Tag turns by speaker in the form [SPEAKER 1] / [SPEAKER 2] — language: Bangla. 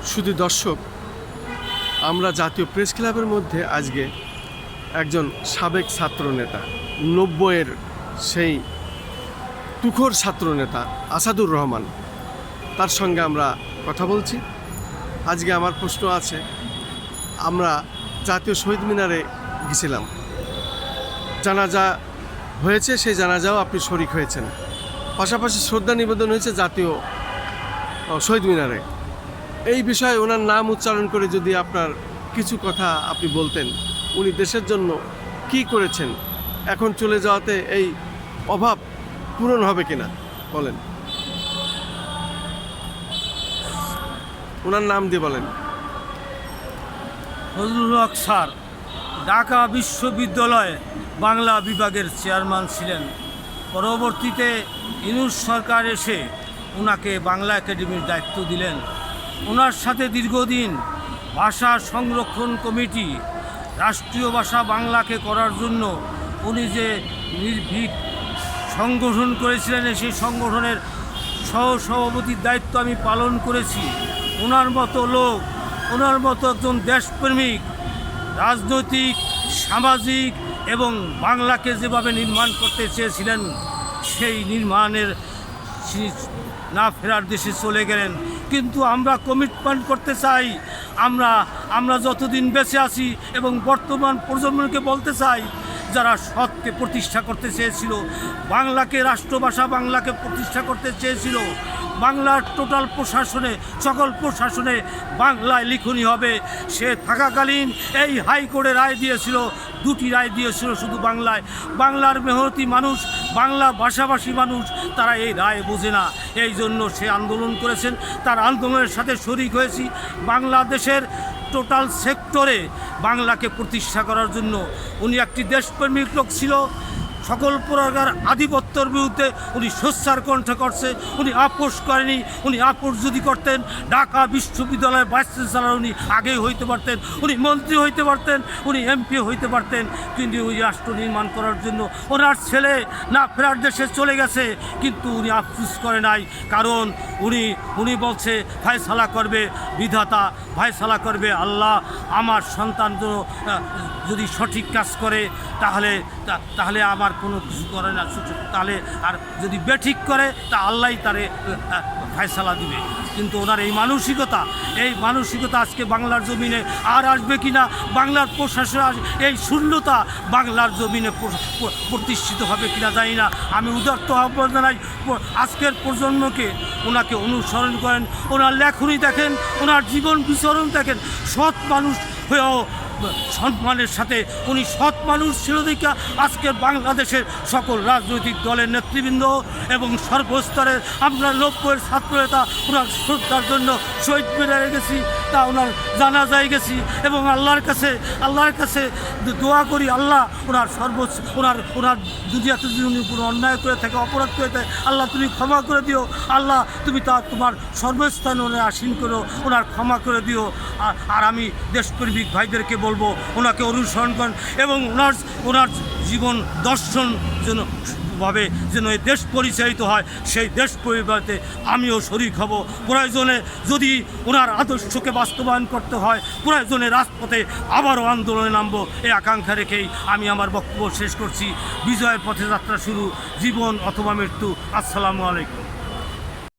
[SPEAKER 1] শুধু দর্শক, আমরা জাতীয় প্রেস ক্লাবের মধ্যে আজকে একজন সাবেক ছাত্রনেতা, 90-এর সেই তুখোর ছাত্রনেতা আসাদুর রহমান, তার সঙ্গে আমরা কথা বলছি। আজকে আমার প্রশ্ন আছে, আমরা জাতীয় শহীদ মিনারে গেছিলাম, জানাজা হয়েছে, সেই জানাজাও আপনি শরিক হয়েছেন, পাশাপাশি শ্রদ্ধা নিবেদন হয়েছে জাতীয় শহীদ মিনারে। এই বিষয়ে ওনার নাম উচ্চারণ করে যদি আপনার কিছু কথা আপনি বলতেন, উনি দেশের জন্য কি করেছেন, এখন চলে যাওয়াতে এই অভাব পূরণ হবে কিনা বলেন, ওনার নাম দিয়ে বলেন।
[SPEAKER 2] ফজলুল হক স্যার ঢাকা বিশ্ববিদ্যালয়ে বাংলা বিভাগের চেয়ারম্যান ছিলেন। পরবর্তীতে ইউনূস সরকার এসে ওনাকে বাংলা একাডেমির দায়িত্ব দিলেন। ওনার সাথে দীর্ঘদিন ভাষা সংরক্ষণ কমিটি, রাষ্ট্রীয় ভাষা বাংলাকে করার জন্য উনি যে নির্ভীক সংগঠন করেছিলেন, সেই সংগঠনের সহসভাপতির দায়িত্ব আমি পালন করেছি। ওনার মতো লোক, ওনার মতো একজন দেশপ্রেমিক, রাজনৈতিক, সামাজিক এবং বাংলাকে যেভাবে নির্মাণ করতে চেয়েছিলেন, সেই নির্মাণের না ফেরার দেশে চলে গেলেন। কিন্তু আমরা কমিটমেন্ট করতে চাই, আমরা যতদিন বেঁচে আছি এবং বর্তমান প্রজন্মকে বলতে চাই, যারা সৎকে প্রতিষ্ঠা করতে চেয়েছিল, বাংলাকে রাষ্ট্রভাষা বাংলাকে প্রতিষ্ঠা করতে চেয়েছিল, বাংলার টোটাল প্রশাসনে, সকল প্রশাসনে বাংলায় লিখনি হবে, সে থাকাকালীন এই হাইকোর্টে রায় দিয়েছিল, দুটি রায় দিয়েছিল শুধু বাংলায়। বাংলার মেহনতি মানুষ, বাংলা ভাষাভাষী মানুষ, তারা এই রায় বোঝে না, এই জন্য সে আন্দোলন করেছেন। তার আন্দোলনের সাথে শরিক হয়েছি। বাংলাদেশের টোটাল সেক্টরে বাংলাকে প্রতিষ্ঠা করার জন্য উনি একটি দেশপ্রেমিক লোক ছিল। সকল প্রকার আধিপত্যের বিরুদ্ধে উনি সোচ্চার কণ্ঠে করছে। উনি আপোষ করেনি। উনি আপোষ যদি করতেন, ঢাকা বিশ্ববিদ্যালয়ের ভাইস চ্যান্সেলর উনি আগেই হইতে পারতেন, উনি মন্ত্রী হইতে পারতেন, উনি এমপি হইতে পারতেন। কিন্তু ওই রাষ্ট্র নির্মাণ করার জন্য ওনার ছেলে না ফেরার দেশে চলে গেছে, কিন্তু উনি আফসোস করে নাই। কারণ উনি বলছে ফায়সালা করবে বিধাতা, ফায়সালা করবে আল্লাহ। আমার সন্তান যদি সঠিক কাজ করে তাহলে আমার কোনো কিছু করে না, তাহলে আর যদি বেঠিক করে তা আল্লাহই তারে ফায়সালা দিবে। কিন্তু ওনার এই মানসিকতা আজকে বাংলার জমিনে আর আসবে কি না, বাংলার প্রশাসন এই শূন্যতা বাংলার জমিনে প্রতিষ্ঠিত হবে কিনা জানি না। আমি উদাত্ত আহ্বান জানাই আজকের প্রজন্মকে, ওনাকে অনুসরণ করেন, ওনার লেখনী দেখেন, ওনার জীবন বিচরণ দেখেন। সৎ মানুষ হয়েও সম্মানের সাথে উনি সৎ মানুষ ছিল দেখে আজকের বাংলাদেশের সকল রাজনৈতিক দলের নেতৃবৃন্দ এবং সর্বস্তরের আমরা 90-এর ছাত্রনেতা ওনার শ্রদ্ধার জন্য শহীদ মিনারে গেছি, তা ওনার জানাজায় গেছি এবং আল্লাহর কাছে দোয়া করি, আল্লাহ ওনার দুনিয়াতে যদি উনি কোনো অন্যায় করে থাকে, অপরাধ করে থাকে, আল্লাহ তুমি ক্ষমা করে দিও, আল্লাহ তুমি তোমার সর্বস্থানে ওনার আসীন করো, ওনার ক্ষমা করে দিও। আর আমি দেশপ্রেমিক ভাইদেরকে বলবো ওনাকে অনুসরণ করেন এবং ওনার জীবন দর্শন যেন এই দেশ পরিচালিত হয়, সেই দেশ পরিবারতে আমিও শরিক হব। প্রয়োজনে যদি ওনার আদর্শকে বাস্তবায়ন করতে হয়, প্রয়োজনে রাজপথে আবারও আন্দোলনে নামবো, এই আকাঙ্ক্ষা রেখেই আমি আমার বক্তব্য শেষ করছি। বিজয়ের পথে যাত্রা শুরু, জীবন অথবা মৃত্যু। আসসালামু আলাইকুম।